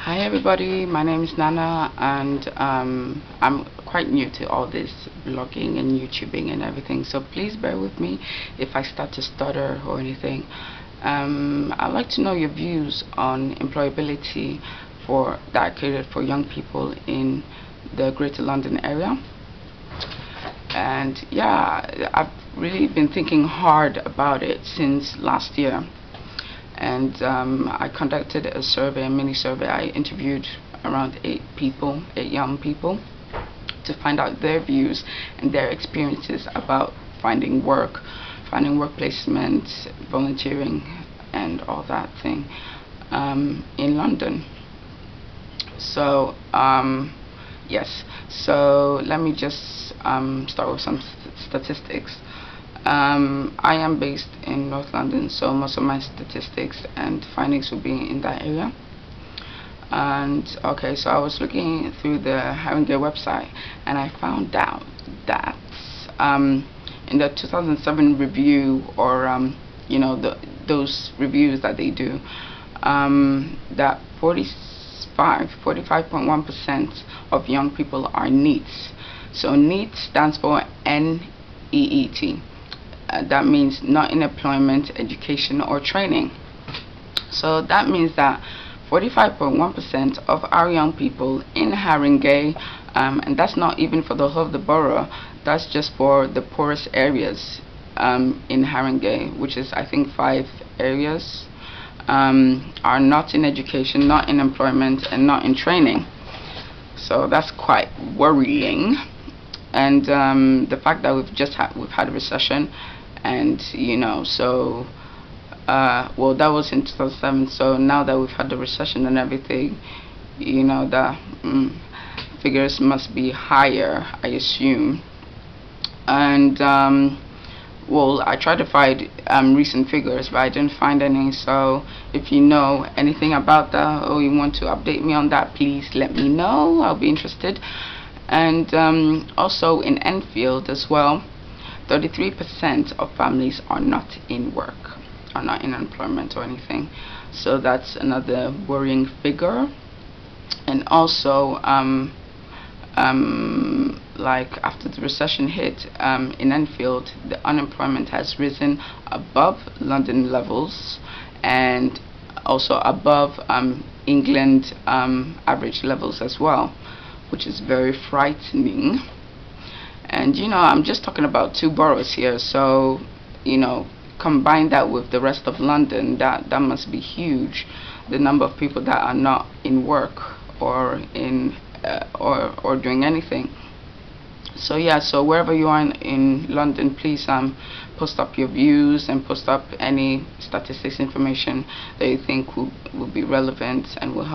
Hi everybody, my name is Nana, and I'm quite new to all this blogging and YouTubing and everything, so please bear with me if I start to stutter or anything. I'd like to know your views on employability that created for young people in the Greater London area. And yeah, I've really been thinking hard about it since last year. And I conducted a mini survey. I interviewed around 8 young people, to find out their views and their experiences about finding work placement, volunteering, and all that thing in London. So yes, so let me just start with some statistics. I am based in North London, so most of my statistics and findings will be in that area. And okay, so I was looking through the Haringey website, and I found out that in the 2007 review, or those reviews that they do, that 45.1% of young people are NEETs. So NEET stands for NEET. That means not in employment, education, or training. So that means that 45.1% of our young people in Haringey, and that's not even for the whole of the borough, that's just for the poorest areas in Haringey, which is I think 5 areas, are not in education, not in employment, and not in training. So that's quite worrying. And the fact that we've had a recession, and so well, that was in 2007. So now that we've had the recession and everything, the figures must be higher, I assume. And well, I tried to find recent figures, but I didn't find any. So if you know anything about that, or you want to update me on that, please let me know. I'll be interested. And also in Enfield as well, 33% of families are not in work, are not in employment or anything. So that's another worrying figure. And also like after the recession hit, in Enfield, the unemployment has risen above London levels, and also above England average levels as well, which is very frightening. And I'm just talking about 2 boroughs here, so combine that with the rest of London, that must be huge, the number of people that are not in work or in or doing anything. So yeah, so wherever you are in London, please post up your views and post up any statistics information that you think will be relevant and will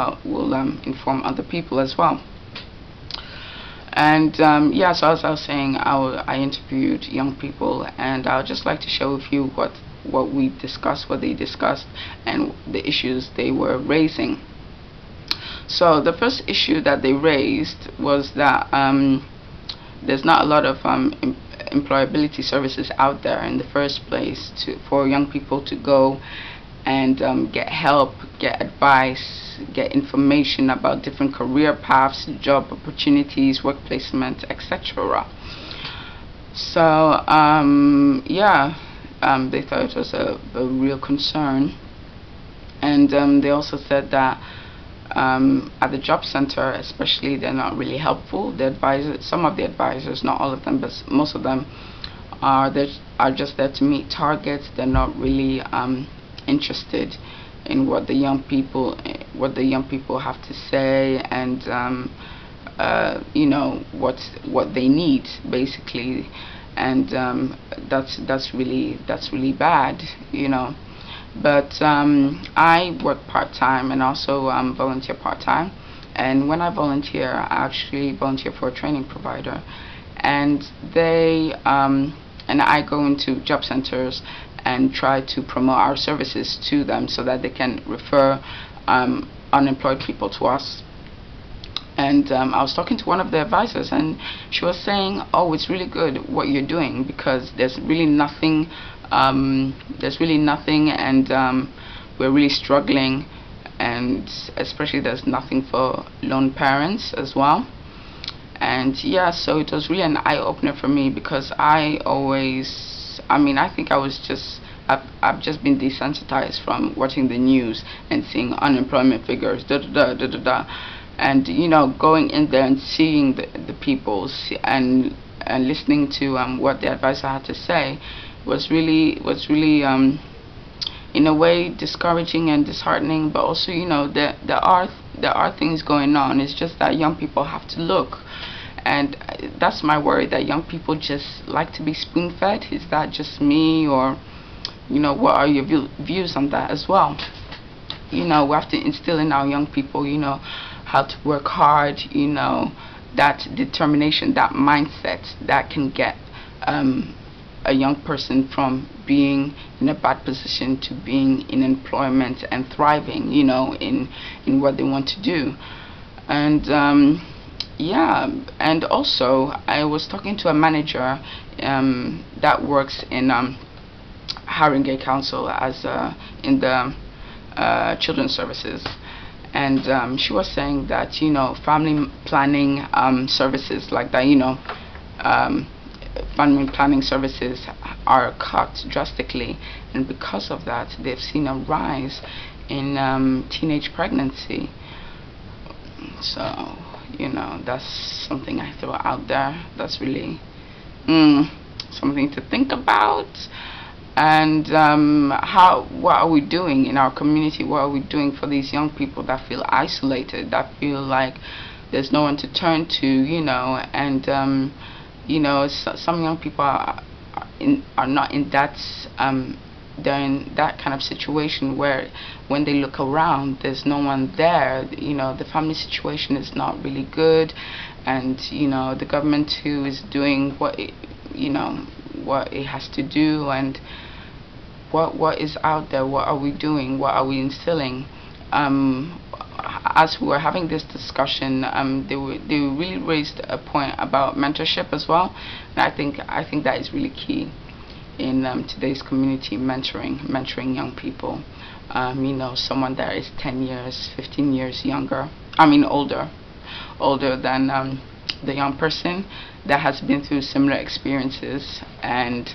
inform other people as well. And yeah, so as I was saying, I interviewed young people, and I would just like to share with you what we discussed, what they discussed, and the issues they were raising. So the first issue that they raised was that there's not a lot of employability services out there in the first place for young people to go and get help, get advice, get information about different career paths, job opportunities, work placement, etc. So yeah, they thought it was a real concern. And they also said that at the job center especially, they're not really helpful. The advisors, some of the advisors, not all of them, but most of them are just there to meet targets. They're not really interested in what the young people have to say, and what they need basically. And that's really bad, But I work part-time and also volunteer part-time, and when I volunteer, I actually volunteer for a training provider, and I go into job centers and try to promote our services to them so that they can refer unemployed people to us. And I was talking to one of the advisors, and she was saying, oh, it's really good what you're doing, because there's really nothing, and we're really struggling, and especially there's nothing for lone parents as well. And yeah, so it was really an eye-opener for me, because I think I've just been desensitized from watching the news and seeing unemployment figures, da da da da da da, and going in there and seeing the people, and listening to what the advisor had to say was really in a way discouraging and disheartening. But also, there are things going on. It's just that young people have to look, and that's my worry, that young people just like to be spoon-fed. Is that just me, or what are your views on that as well? We have to instill in our young people, how to work hard, that determination, that mindset that can get a young person from being in a bad position to being in employment and thriving, in what they want to do. And yeah, and also I was talking to a manager that works in Haringey Council as in the children's services, and she was saying that family planning services like that, family planning services are cut drastically, and because of that they've seen a rise in teenage pregnancy. So that's something I throw out there. That's really something to think about. And what are we doing in our community? What are we doing for these young people that feel isolated, that feel like there's no one to turn to, and some young people are not in that they're in that kind of situation where when they look around there's no one there. The family situation is not really good, and the government too is doing what it has to do, and what is out there, what are we doing, what are we instilling. As we were having this discussion, they really raised a point about mentorship as well, and I think that is really key in today's community. Mentoring young people, someone that is 10 years 15 years older than the young person, that has been through similar experiences and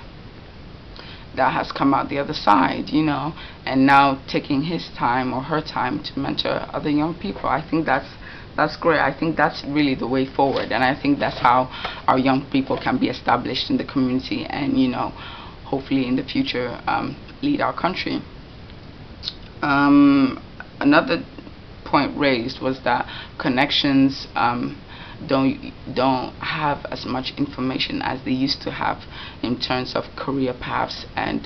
that has come out the other side, and now taking his time or her time to mentor other young people. I think that's great. I think that's really the way forward, and I think that's how our young people can be established in the community, and hopefully in the future lead our country. Another point raised was that connections don't have as much information as they used to have in terms of career paths and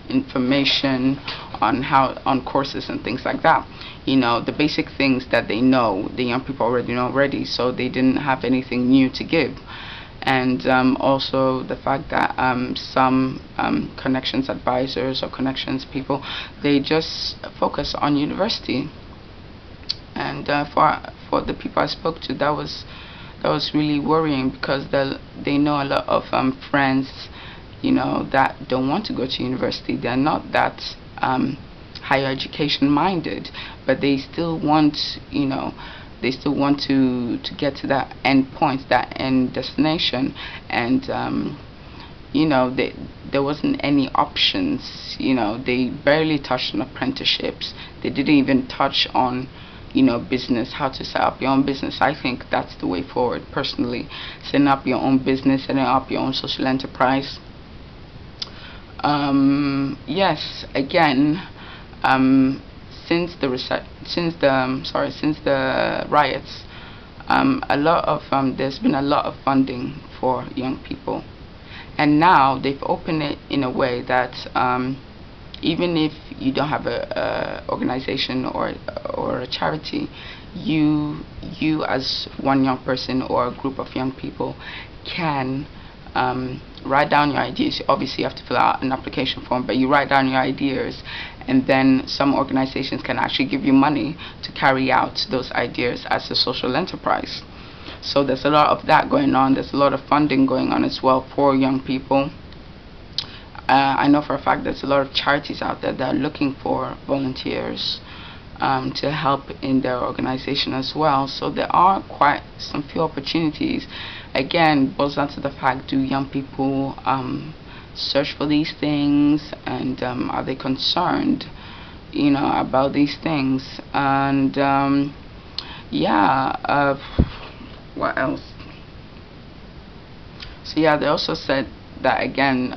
information on courses and things like that. The basic things that they know, the young people already know already, so they didn't have anything new to give. And also the fact that some connections advisors or connections people, they just focus on university. And for the people I spoke to, that was really worrying, because they know a lot of friends, that don't want to go to university. They're not that higher education minded, but they still want, to get to that end point, that end destination, and there wasn't any options. They barely touched on apprenticeships. They didn't even touch on business, how to set up your own business. I think that's the way forward, personally. Setting up your own business, setting up your own social enterprise. Yes, again, since the riots, there's been a lot of funding for young people, and now they've opened it in a way that even if you don't have a organization or a charity, you as one young person or a group of young people can write down your ideas. Obviously you have to fill out an application form, but you write down your ideas, and then some organizations can actually give you money to carry out those ideas as a social enterprise. So there's a lot of that going on. There's a lot of funding going on as well for young people. I know for a fact there's a lot of charities out there that are looking for volunteers to help in their organization as well. So there are quite some few opportunities. Again, boils down to the fact, do young people search for these things, and are they concerned, about these things? And yeah, what else? So yeah, they also said that, again,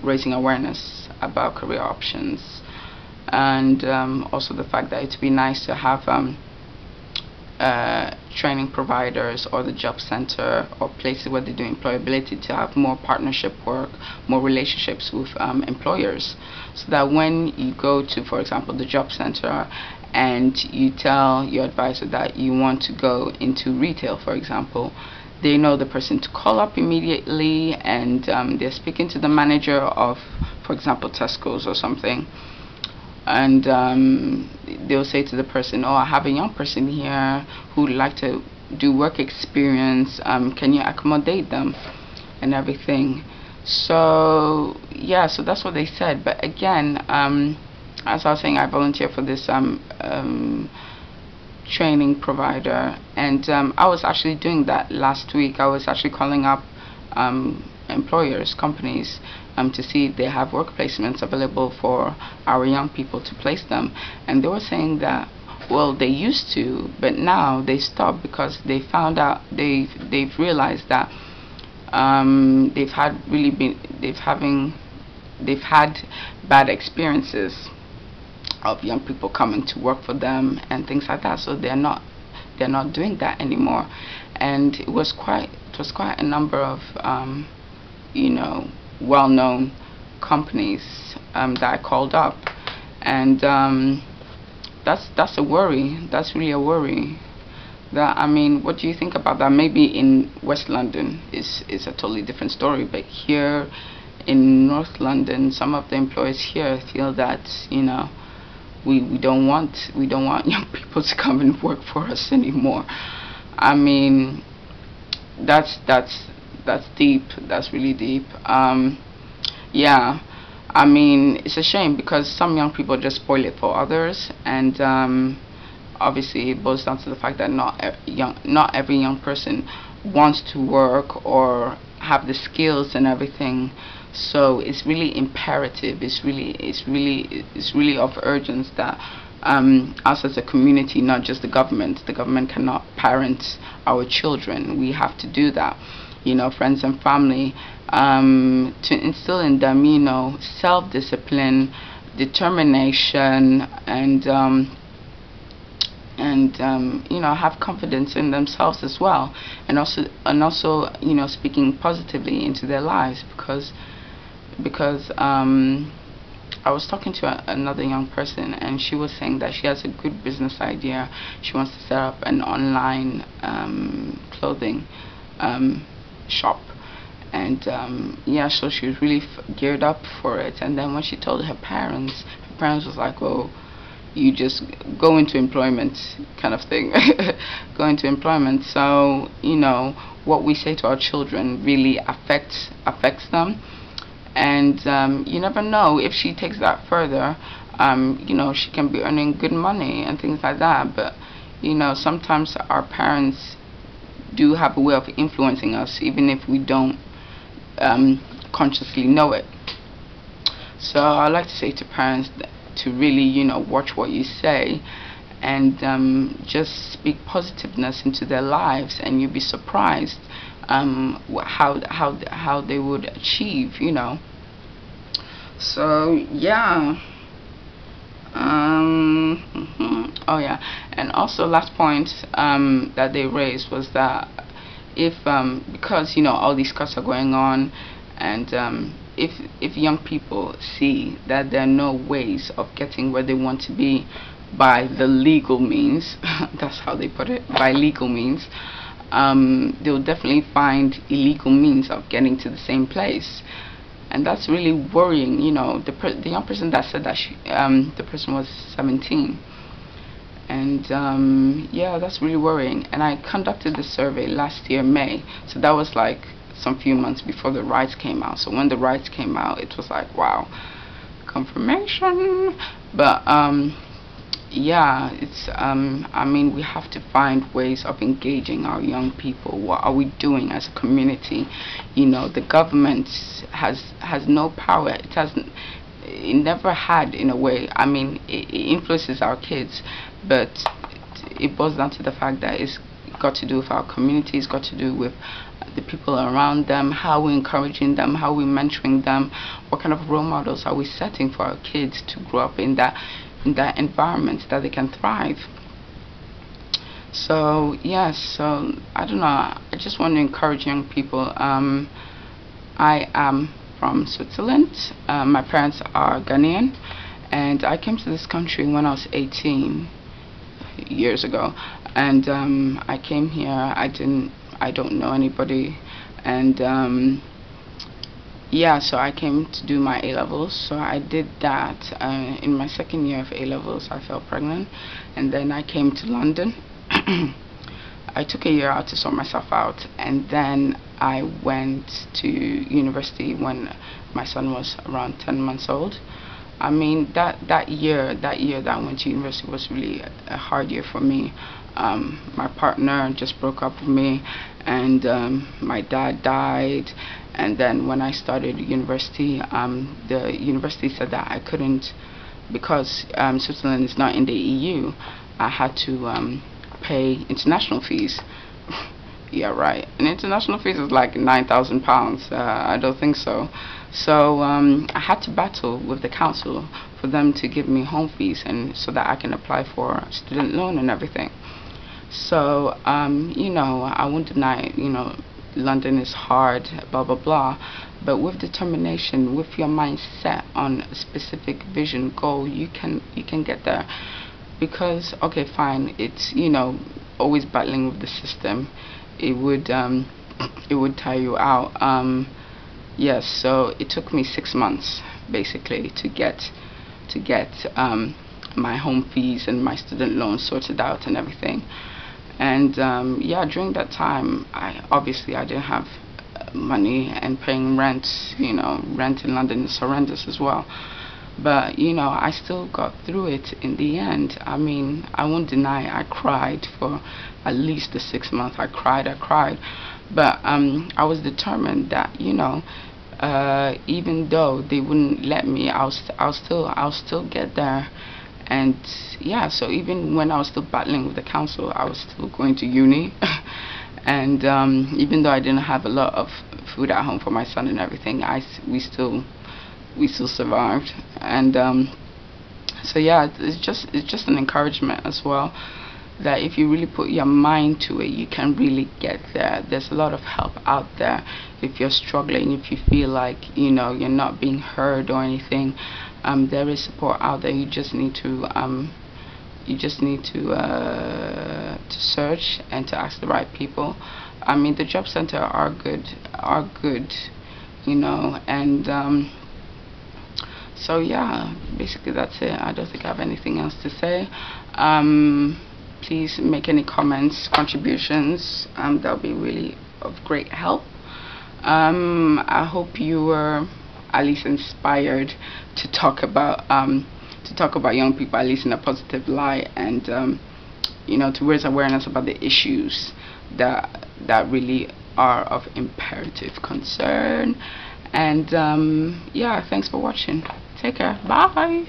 raising awareness about career options, and also the fact that it'd be nice to have training providers or the job center or places where they do employability to have more partnership work, more relationships with employers, so that when you go to, for example, the job center and you tell your advisor that you want to go into retail, for example, they know the person to call up immediately, and they're speaking to the manager of, for example, Tesco's or something, and they'll say to the person, oh, I have a young person here who would like to do work experience, can you accommodate them, and everything. So yeah, so that's what they said. But again, as I was saying, I volunteer for this training provider, and I was actually doing that last week. I was actually calling up employers, companies, to see if they have work placements available for our young people to place them, and they were saying that, well, they used to, but now they stopped because they found out, they've realized that they've had bad experiences of young people coming to work for them and things like that. So they're not doing that anymore. And it was quite a number of well-known companies that I called up, and that's a worry. That's really a worry. That, I mean, what do you think about that? Maybe in West London is a totally different story, but here in North London, some of the employers here feel that, we don't want young people to come and work for us anymore. I mean, that's deep. That's really deep. Yeah, I mean, it's a shame because some young people just spoil it for others, and obviously it boils down to the fact that not every young person wants to work or have the skills and everything. So it's really imperative, it's really of urgence that us as a community, not just the government cannot parent our children. We have to do that, friends and family, to instill in them, self-discipline, determination, and have confidence in themselves as well, and also speaking positively into their lives, because I was talking to another young person, and she was saying that she has a good business idea. She wants to set up an online clothing shop, and yeah, so she was really geared up for it. And then when she told her parents was like, "Oh, you just go into employment," kind of thing. Go into employment. So what we say to our children really affects them. And you never know, if she takes that further, she can be earning good money and things like that. But sometimes our parents do have a way of influencing us, even if we don't consciously know it. So I like to say to parents to really watch what you say, and just speak positiveness into their lives, and you'll be surprised how they would achieve, So yeah. Oh yeah, and also last point that they raised was that if because all these cuts are going on, and if young people see that there are no ways of getting where they want to be by the legal means, that's how they put it, by legal means, they'll definitely find illegal means of getting to the same place. And that's really worrying. The young person that said that, the person was 17, and yeah, that's really worrying. And I conducted the survey last year, May, so that was like some few months before the rights came out. So when the rights came out, it was like, wow, confirmation. But yeah, it's I mean, we have to find ways of engaging our young people. What are we doing as a community? You know, the government has no power. It never had, in a way. I mean, it influences our kids, but it boils down to the fact that it's got to do with our community. It's got to do with the people around them, how we're encouraging them, how we're mentoring them, what kind of role models are we setting for our kids to grow up in that environment that they can thrive. So yes, so I don't know, I just want to encourage young people. I am from Switzerland. My parents are Ghanaian, and I came to this country when I was 18 years ago. And I came here. I don't know anybody, and yeah, so I came to do my A levels. So I did that. In my second year of A levels, I fell pregnant, and then I came to London. I took a year out to sort myself out, and then I went to university when my son was around 10 months old. I mean, that year that I went to university was really a hard year for me. My partner just broke up with me, and my dad died. And then when I started university, the university said that I couldn't, because Switzerland is not in the EU. I had to pay international fees. Yeah, right. And international fees is like £9,000. I don't think so. So I had to battle with the council for them to give me home fees, and so that I can apply for a student loan and everything. So you know, I won't deny, you know, London is hard, blah blah blah, but with determination, with your mind set on a specific vision goal, you can get there. Because okay, fine, it's, you know, always battling with the system, it would tire you out. Yes, so it took me 6 months basically to get my home fees and my student loan sorted out and everything. And yeah, during that time, I didn't have money, and paying rent, you know, rent in London is horrendous as well. But you know, I still got through it in the end. I mean, I won't deny I cried for at least the 6 months. I cried, but I was determined that, you know, even though they wouldn't let me, I'll still get there. And yeah, so even when I was still battling with the council, I was still going to uni. And even though I didn't have a lot of food at home for my son and everything, we still survived. And so yeah, it's just an encouragement as well, that if you really put your mind to it, you can really get there. There's a lot of help out there. If you're struggling, if you feel like, you know, you're not being heard or anything, there is support out there. You just need to search and to ask the right people. I mean, the job center are good, you know. And so yeah, basically that's it. I don't think I have anything else to say. Please make any comments, contributions. That'll be really of great help. I hope you were at least inspired to talk about young people, at least in a positive light, and you know, to raise awareness about the issues that really are of imperative concern. And yeah, thanks for watching. Take care. Bye.